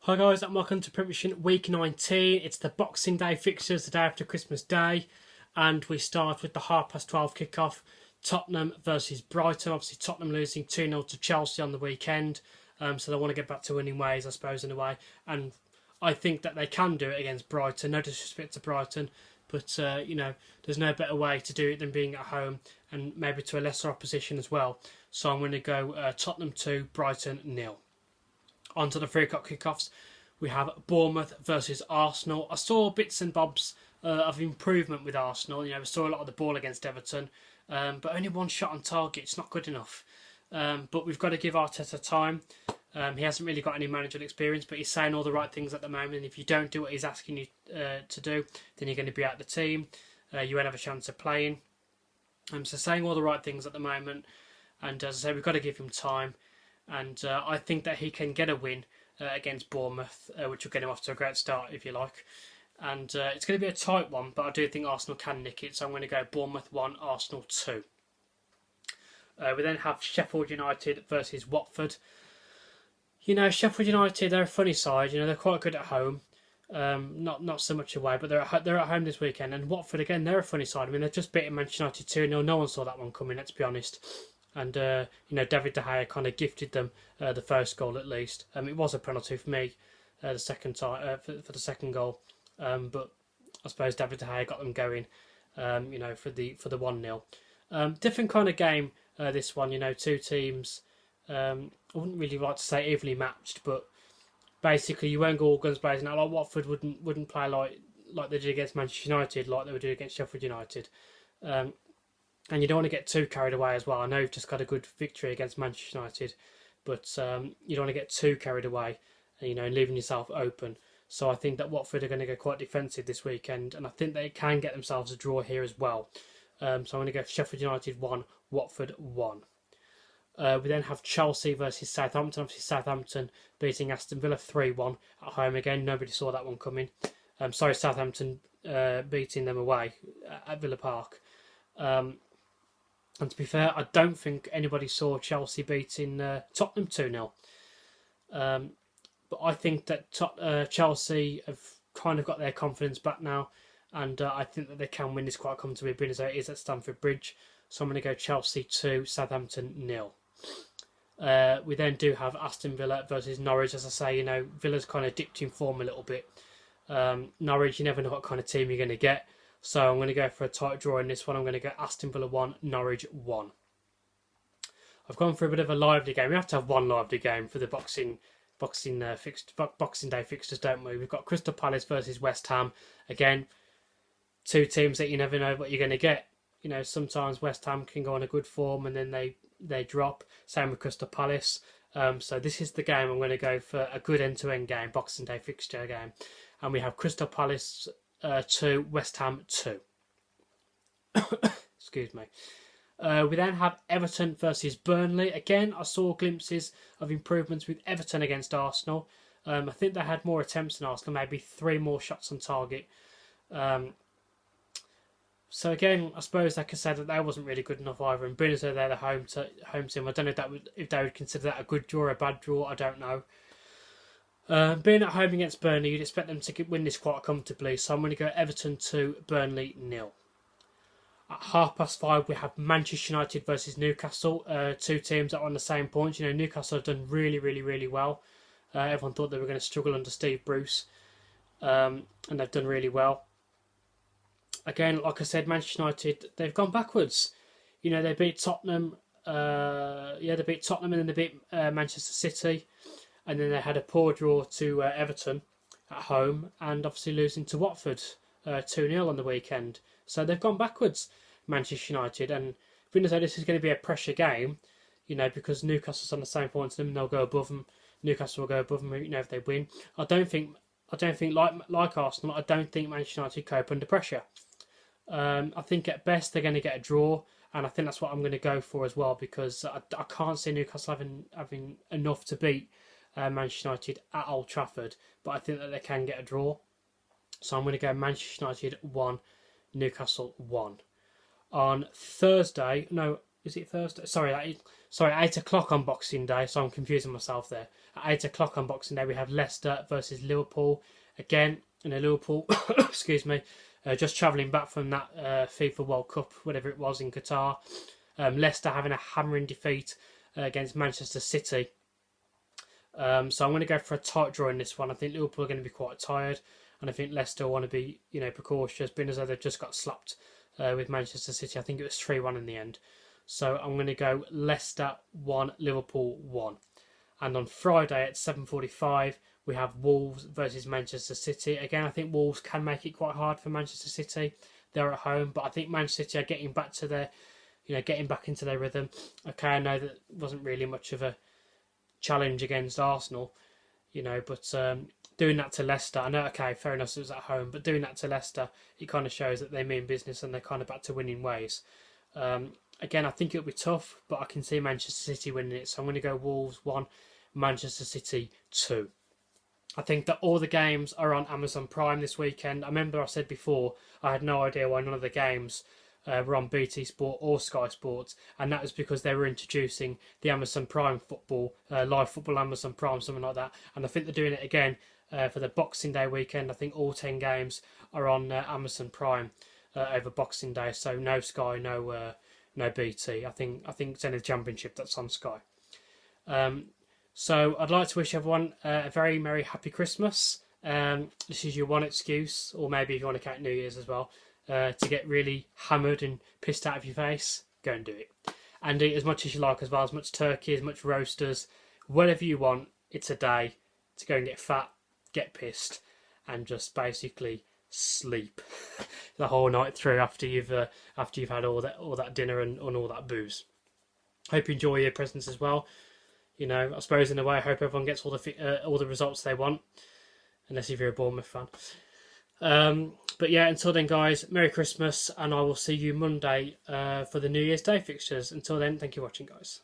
Hi guys, and welcome to Premiership Week 19. It's the Boxing Day fixtures, the day after Christmas Day, and we start with the 12:30 kickoff. Tottenham versus Brighton. Obviously, Tottenham losing 2-0 to Chelsea on the weekend, so they want to get back to winning ways, I suppose, in a way. And I think that they can do it against Brighton. No disrespect to Brighton, but there's no better way to do it than being at home and maybe to a lesser opposition as well. So I'm going to go Tottenham 2, Brighton 0. On to the 3 o'clock kickoffs, we have Bournemouth versus Arsenal. I saw bits and bobs of improvement with Arsenal. We saw a lot of the ball against Everton, but only one shot on target. It's not good enough. But we've got to give Arteta time. He hasn't really got any managerial experience, but he's saying all the right things at the moment. And if you don't do what he's asking you to do, then you're going to be out of the team. You won't have a chance of playing. So saying all the right things at the moment. And as I say, we've got to give him time. And I think that he can get a win against Bournemouth, which will get him off to a great start, if you like. And it's going to be a tight one, but I do think Arsenal can nick it. So I'm going to go Bournemouth 1, Arsenal 2. We then have Sheffield United versus Watford. Sheffield United, they're a funny side. They're quite good at home. Not so much away, but they're at home this weekend. And Watford, again, they're a funny side. They've just beaten Manchester United 2-0. No one saw that one coming, let's be honest. And, David De Gea kind of gifted them the first goal at least. It was a penalty for me the second time for the second goal. But I suppose David De Gea got them going, for the 1-0. Different kind of game, this one, two teams. I wouldn't really like to say evenly matched, but basically you won't go all guns blazing out. Like Watford wouldn't play like they did against Manchester United, like they would do against Sheffield United. And you don't want to get too carried away as well. I know you've just got a good victory against Manchester United, but you don't want to get too carried away, and leaving yourself open. So I think that Watford are going to go quite defensive this weekend, and I think they can get themselves a draw here as well. So I'm going to go Sheffield United 1, Watford 1. We then have Chelsea versus Southampton. Obviously, Southampton beating Aston Villa 3-1 at home again. Nobody saw that one coming. Southampton beating them away at Villa Park. And to be fair, I don't think anybody saw Chelsea beating Tottenham 2-0. But I think that Chelsea have kind of got their confidence back now. And I think that they can win this quite comfortably, being as it is at Stamford Bridge. So I'm going to go Chelsea 2, Southampton 0. We then do have Aston Villa versus Norwich. As I say, Villa's kind of dipped in form a little bit. Norwich, you never know what kind of team you're going to get. So I'm going to go for a tight draw in this one. I'm going to go Aston Villa 1, Norwich 1. I've gone for a bit of a lively game. We have to have one lively game for the Boxing Day fixtures, don't we? We've got Crystal Palace versus West Ham. Again, two teams that you never know what you're going to get. Sometimes West Ham can go on a good form and then they drop. Same with Crystal Palace. So this is the game. I'm going to go for a good end-to-end game, Boxing Day fixture game. And we have Crystal Palace 2, West Ham 2. Excuse me. We then have Everton versus Burnley. Again, I saw glimpses of improvements with Everton against Arsenal. I think they had more attempts than Arsenal, maybe 3 more shots on target. So again, I suppose I could say that they wasn't really good enough either. And being as though they're the home team, I don't know if they would consider that a good draw or a bad draw. I don't know. Being at home against Burnley, you'd expect them to win this quite comfortably. So I'm going to go Everton 2, Burnley 0. At 5:30, we have Manchester United versus Newcastle. Two teams that are on the same points. Newcastle have done really, really, really well. Everyone thought they were going to struggle under Steve Bruce. And they've done really well. Again, like I said, Manchester United, they've gone backwards. They beat Tottenham. They beat Tottenham and then they beat Manchester City. And then they had a poor draw to Everton at home and obviously losing to Watford 2-0 on the weekend. So they've gone backwards, Manchester United. And being as though this is going to be a pressure game, because Newcastle's on the same points as them, they'll go above them. Newcastle will go above them, if they win. I don't think like Arsenal, I don't think Manchester United cope under pressure. I think at best they're going to get a draw. And I think that's what I'm going to go for as well, because I can't see Newcastle having enough to beat Manchester United at Old Trafford, but I think that they can get a draw. So I'm going to go Manchester United 1, Newcastle 1. On Thursday, Is it Thursday? Sorry, 8 o'clock on Boxing Day. So I'm confusing myself there. At 8 o'clock on Boxing Day, we have Leicester versus Liverpool. Again, Liverpool, excuse me, just travelling back from that FIFA World Cup, whatever it was, in Qatar. Leicester having a hammering defeat against Manchester City. So I'm going to go for a tight draw in this one. I think Liverpool are going to be quite tired, and I think Leicester want to be, precautious, being as though they've just got slapped with Manchester City. I think it was 3-1 in the end. So I'm going to go Leicester 1, Liverpool 1. And on Friday at 7:45, we have Wolves versus Manchester City. Again, I think Wolves can make it quite hard for Manchester City. They're at home, but I think Manchester City are getting back to their, getting back into their rhythm. Okay, I know that wasn't really much of a challenge against Arsenal, but doing that to Leicester, I know, okay, fair enough, it was at home, but doing that to Leicester, it kind of shows that they mean business and they're kind of back to winning ways. Again, I think it'll be tough, but I can see Manchester City winning it, so I'm going to go Wolves 1, Manchester City 2. I think that all the games are on Amazon Prime this weekend. I remember I said before I had no idea why none of the games were on BT Sport or Sky Sports, and that was because they were introducing the Amazon Prime football, live football Amazon Prime, something like that. And I think they're doing it again for the Boxing Day weekend. I think all 10 games are on Amazon Prime over Boxing Day, so no Sky, no BT. I think it's only the Championship that's on Sky. So I'd like to wish everyone a very merry happy Christmas. This is your one excuse, or maybe if you want to count New Year's as well, to get really hammered and pissed out of your face. Go and do it. And eat as much as you like as well, as much turkey, as much roasters, whatever you want. It's a day to go and get fat, get pissed, and just basically sleep the whole night through after you've had all that dinner and all that booze. Hope you enjoy your presents as well. I suppose in a way, I hope everyone gets all the results they want, unless if you're a Bournemouth fan. But yeah, until then, guys, Merry Christmas, and I will see you Monday for the New Year's Day fixtures. Until then, thank you for watching, guys.